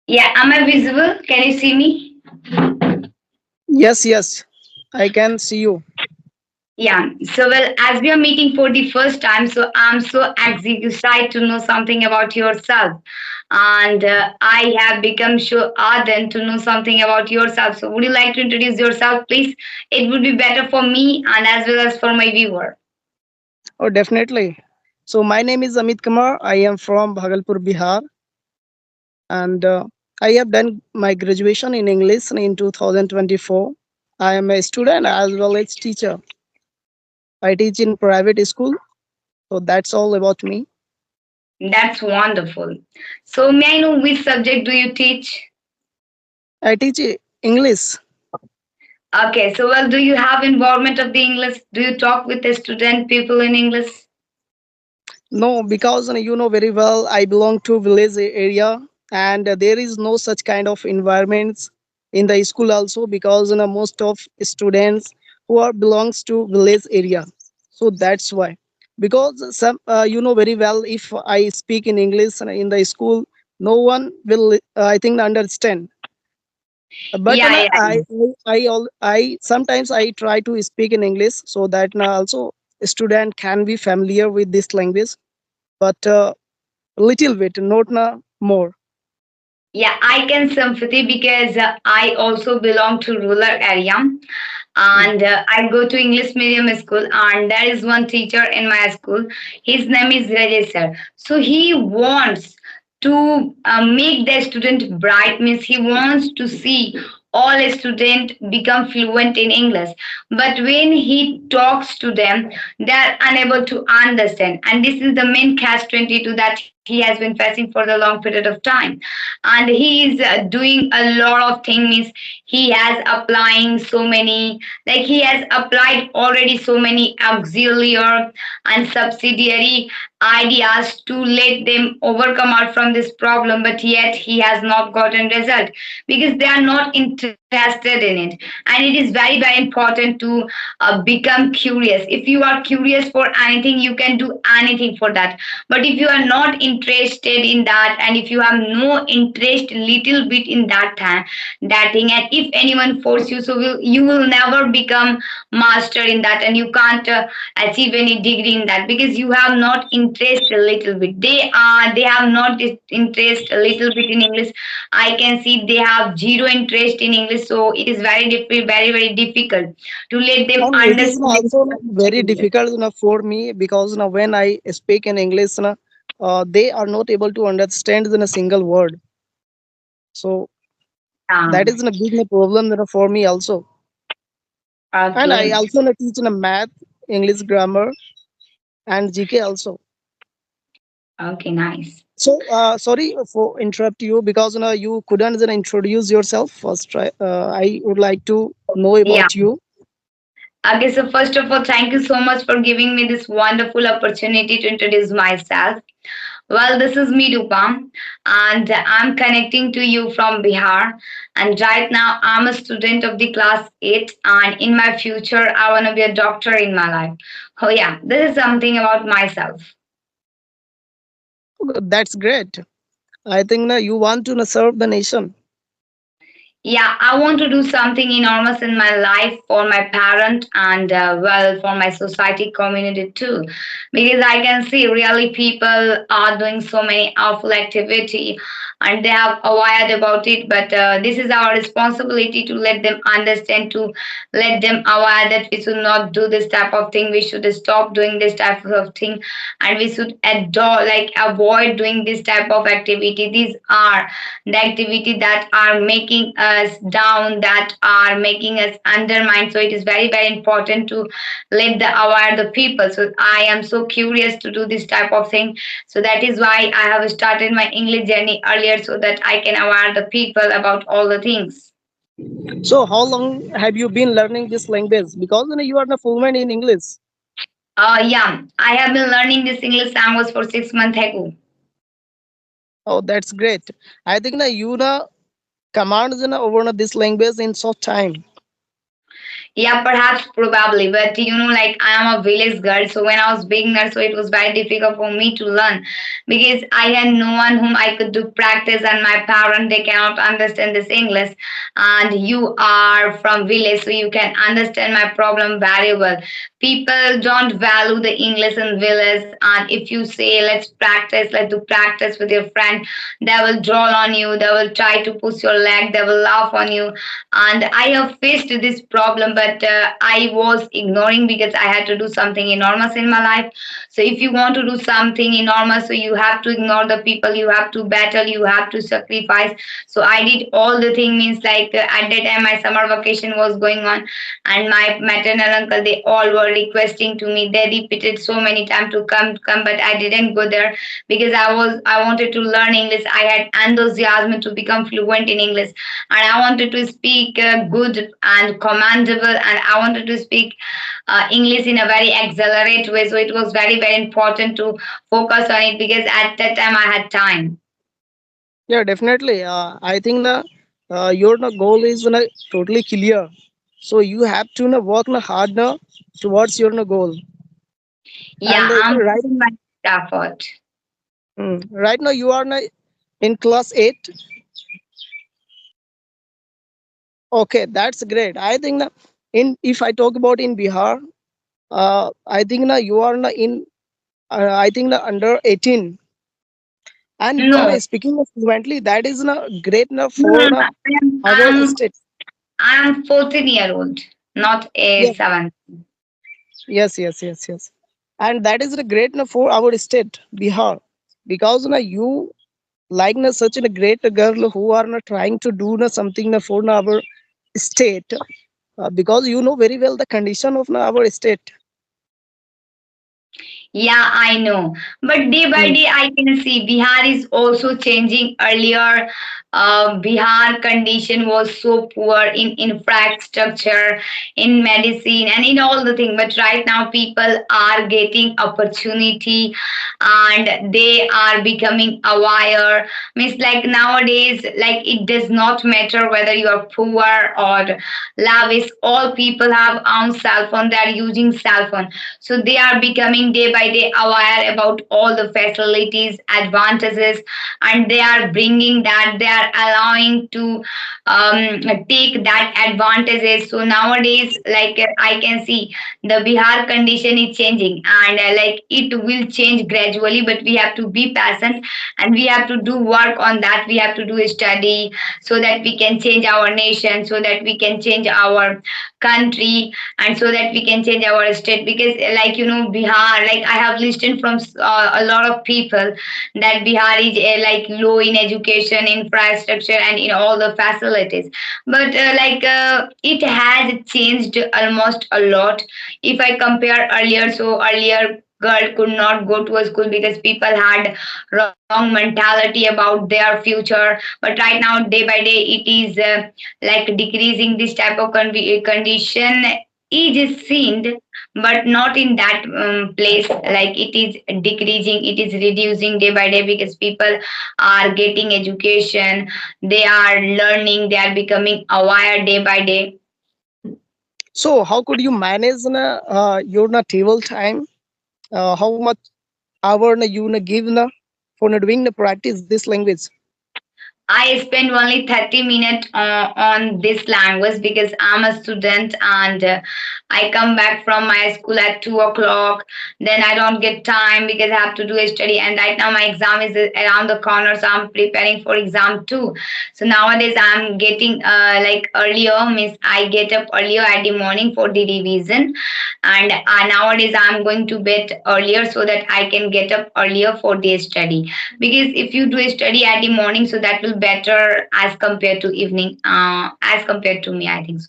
Yeah, am I visible? Can you see me? Yes, yes, I can see you. Yeah. So, well, as we are meeting for the first time, so I'm so excited to know something about yourself. And I have become so ardent to know something about yourself. So, would you like to introduce yourself, please? It would be better for me and as well as for my viewer. Oh, definitely. So, my name is Amit Kumar. I am from Bhagalpur, Bihar, and I have done my graduation in English in 2024. I am a student as well as teacher. I teach in private school, so that's all about me. That's wonderful. So, may I know which subject do you teach? I teach English. Okay, so well, do you have involvement of the English? Do you talk with the student people in English? No, because you know very well, I belong to village area, and there is no such kind of environments in the school also because most of students who are belongs to village area. So that's why. Because some you know very well, if I speak in English in the school, no one will I think understand. But Yeah, yeah. I sometimes I try to speak in English so that also a student can be familiar with this language, but little bit, not more. Yeah, I can sympathy because I also belong to rural area and I go to English medium school and there is one teacher in my school. His name is Rajesh sir. So he wants to make the student bright means he wants to see all student become fluent in English, but when he talks to them they are unable to understand, and this is the main catch 22 that he has been facing for the long period of time. And he is doing a lot of things. He has applying so many, like he has applied already so many auxiliary and subsidiary ideas to let them overcome out from this problem, but yet he has not gotten result because they are not interested in it. And it is very very important to become curious. If you are curious for anything, you can do anything for that. But if you are not interested in that, and if you have no interest little bit in that thing, and if anyone force you, so you will never become master in that, and you can't achieve any degree in that because you have not interest a little bit. They have not this interest a little bit in English. I can see they have zero interest in English, so it is very very difficult to let them And it is understand. also very difficult for me because when I speak in English, they are not able to understand in a single word. So Yeah. that is a big problem for me also. And I Okay. also teach in a math, English grammar, and GK also. Okay. Nice. So sorry for interrupt you because you couldn't introduce yourself first. Try. I would like to know Yeah. about you. Okay, so first of all, thank you so much for giving me this wonderful opportunity to introduce myself. Well, this is me, Rupam, and I'm connecting to you from Bihar. And right now, I'm a student of the class 8, and in my future, I want to be a doctor in my life. Oh, yeah, this is something about myself. That's great. I think you want to serve the nation. Yeah, I want to do something enormous in my life for my parent and well for my society community too, because I can see really people are doing so many awful activity and they have aware about it, but this is our responsibility to let them understand, to let them aware that we should not do this type of thing, we should stop doing this type of thing, and we should avoid doing this type of activity. These are the activity that are making us down, that are making us undermine. So it is very very important to let the aware the people. So I am so curious to do this type of thing, so that is why I have started my English journey earlier, so that I can aware the people about all the things. So how long have you been learning this language? Because you are fluent in English. Yeah, I have been learning this English language for 6 months ago. Oh, that's great. I think you commands over this language in short time. Yeah, perhaps, probably, but like I am a village girl, so when I was beginner, so it was very difficult for me to learn because I had no one whom I could do practice, and my parent they cannot understand this English, and you are from village, so you can understand my problem very well. People don't value the English in village, and if you say let's do practice with your friend, they will draw on you, they will try to push your leg, they will laugh on you, and I have faced this problem, but I was ignoring because I had to do something enormous in my life. So if you want to do something enormous, so you have to ignore the people, you have to battle, you have to sacrifice. So I did all the thing, means like at that time my summer vacation was going on, and my maternal uncle they all were requesting to me, they repeated so many times to come, but I didn't go there because I wanted to learn English. I had enthusiasm to become fluent in English, and I wanted to speak good and commendable, and I wanted to speak English in a very accelerate way. So it was very important to focus on it because at that time I had time. Yeah, definitely. I think your goal is totally clear. So you have to work hard towards your goal. Yeah, And I'm right, putting my effort. right now you are in class 8. Okay, that's great. I think in if I talk about in Bihar, I think you are in I think under 18, and you are No, speaking fluently. That is great no, for no, no. our state. I am 14-year old, not a Yes, 7. yes. And that is great for our state, Bihar, because you like such a great girl who are trying to do something for our state, because you know very well the condition of our state. Yeah, I know. But day by Mm. day, I can see Bihar is also changing. Earlier, Bihar condition was so poor in infrastructure, in medicine, and in all the things. But right now, people are getting opportunity, and they are becoming aware. Means like nowadays, like it does not matter whether you are poor or lavish. All people have own cell phone. They are using cell phone, so they are becoming day by day aware about all the facilities, advantages, and they are bringing that, they are allowing to take that advantages. So nowadays, like I can see the Bihar condition is changing, and like it will change gradually, but we have to be patient, and we have to do work on that. We have to do a study so that we can change our nation, so that we can change our country, and so that we can change our state. Because like Bihar, like I have listened from a lot of people that Bihar is like low in education, infrastructure, and in all the facilities. But it has changed almost a lot. If I compare earlier, so earlier girl could not go to a school because people had wrong mentality about their future. But right now, day by day, it is like decreasing. This type of condition is seen, but not in that place. Like it is decreasing, it is reducing day by day because people are getting education, they are learning, they are becoming aware day by day. So how could you manage your table time? How much hour you give for doing the practice this language? I spend only 30 minutes on this language because I'm a student, and I come back from my school at 2 o'clock. Then I don't get time because I have to do a study. And right now my exam is around the corner, so I'm preparing for exam too. So nowadays I'm getting like earlier, means I get up earlier at the morning for the revision. And nowadays I'm going to bed earlier so that I can get up earlier for the study, because if you do a study at the morning, so that will better as compared to evening, as compared to me, I think so.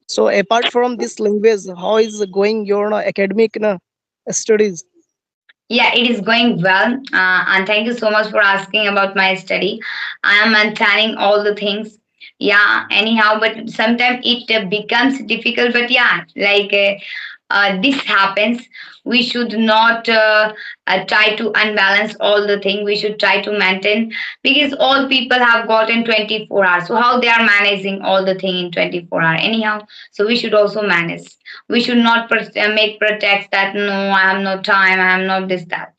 So apart from this language, how is going your academic studies? Yeah, it is going well, and thank you so much for asking about my study. I am maintaining all the things. Yeah, anyhow, but sometimes it becomes difficult. But yeah, like this happens, we should not try to unbalance all the thing. We should try to maintain, because all people have gotten 24 hours. So how they are managing all the thing in 24 hours anyhow? So we should also manage. We should not make pretext that no, I have no time, I am not this that.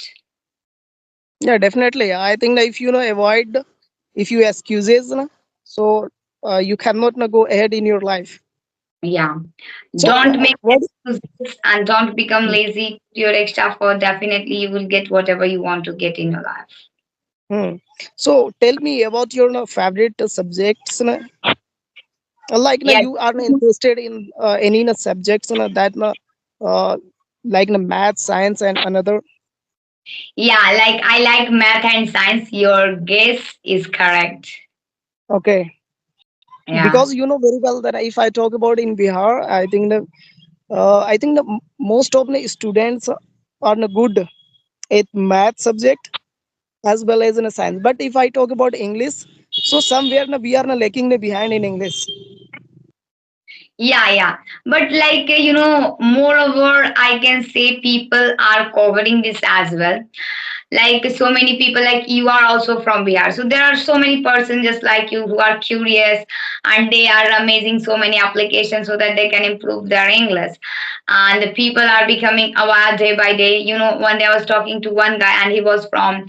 Yeah, definitely. I think that if you avoid, if you excuses, so you cannot go ahead in your life. Yeah. So Don't make what? excuses and don't become lazy. Your extra effort, definitely you will get whatever you want to get in your life. Hmm. So tell me about your favorite subjects. Like Yes. you are interested in any subjects that like math, science, and another. Yeah, like I like math and science. Your guess is correct. Okay, Yeah. because you know very well that if I talk about in Bihar, I think the most of the students are good at math subject as well as in a science. But if I talk about English, so somewhere we are lacking behind in English. Yeah, yeah. But like, moreover, I can say people are covering this as well. Like so many people, like you are also from Bihar. So there are so many persons just like you who are curious, and they are amazing so many applications so that they can improve their English. And the people are becoming aware day by day. One day I was talking to one guy, and he was from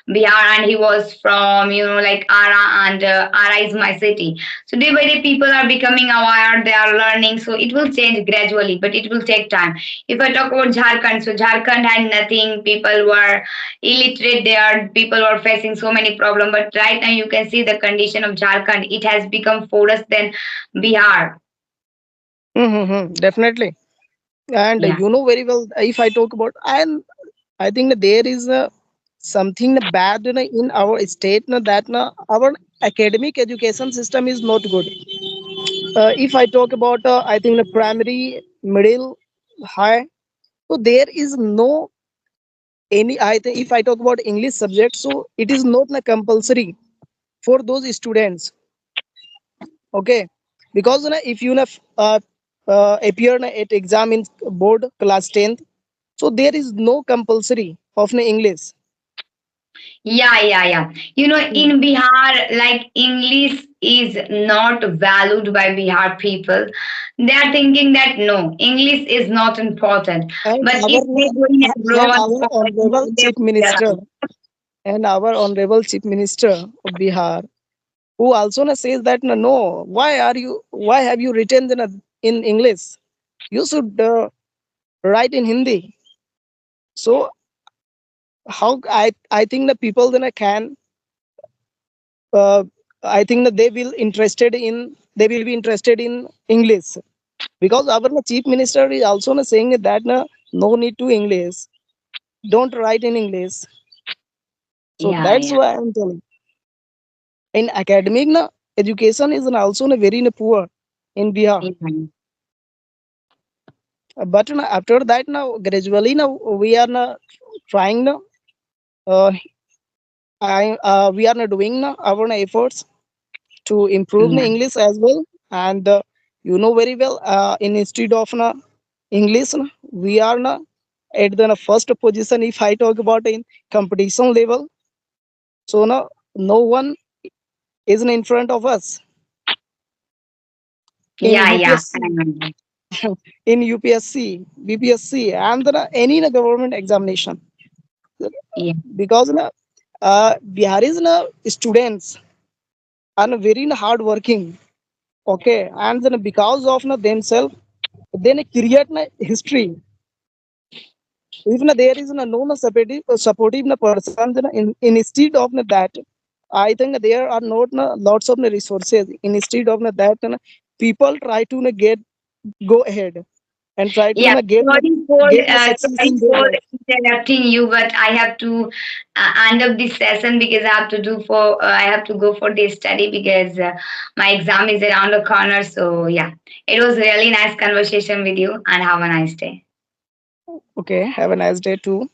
Bihar, and he was from, like Ara, and Ara is my city. So day by day, people are becoming aware, they are learning. So it will change gradually, but it will take time. If I talk about Jharkhand, so Jharkhand had nothing. People were illiterate there. People were facing so many problems. But right now, you can see the condition of Jharkhand. It has become worse than Bihar. Mm-hmm, definitely. And Yeah. you know very well if I talk about, and I think that there is something bad in our state that our academic education system is not good. If I talk about, I think the primary, middle, high, so there is no any. I think if I talk about English subject, so it is not compulsory for those students. Okay, because if you appear at exam in board class 10th, so there is no compulsory of English. Yeah, yeah, yeah. In Bihar, like English is not valued by Bihar people. They are thinking that no, English is not important. and But our if they go in and abroad, our honorable they chief will minister just. and our honorable chief minister of Bihar, who also says that no, why have you written in English? You should write in Hindi. So how I think the people then can, uh, I think that they will be interested in English, because our chief minister is also saying that no need to English, don't write in English. So Yeah, that's yeah. why I'm telling. In academic education is also very poor in Bihar. Yeah. But after that now gradually now we are now trying now, uh, we are now doing now our efforts to improve the Yeah. English as well. And you know very well, in instead of English we are now at the first position if I talk about in competition level. So now no one is in front of us in Yeah, yeah. I UPSC, remember. in UPSC, BPSC, and any government examination. Yeah. Because Biharis students are very hard working. Okay, and then because of themselves, then create history. If there is no supportive person, then instead of that, I think there are not lots of resources. Instead of that, people try to get go ahead and try to Yeah, get success sorry in their for life. interrupting you, but I have to end up this session because I have to go for this study because my exam is around the corner. So yeah, it was really nice conversation with you, and have a nice day. Okay, have a nice day too.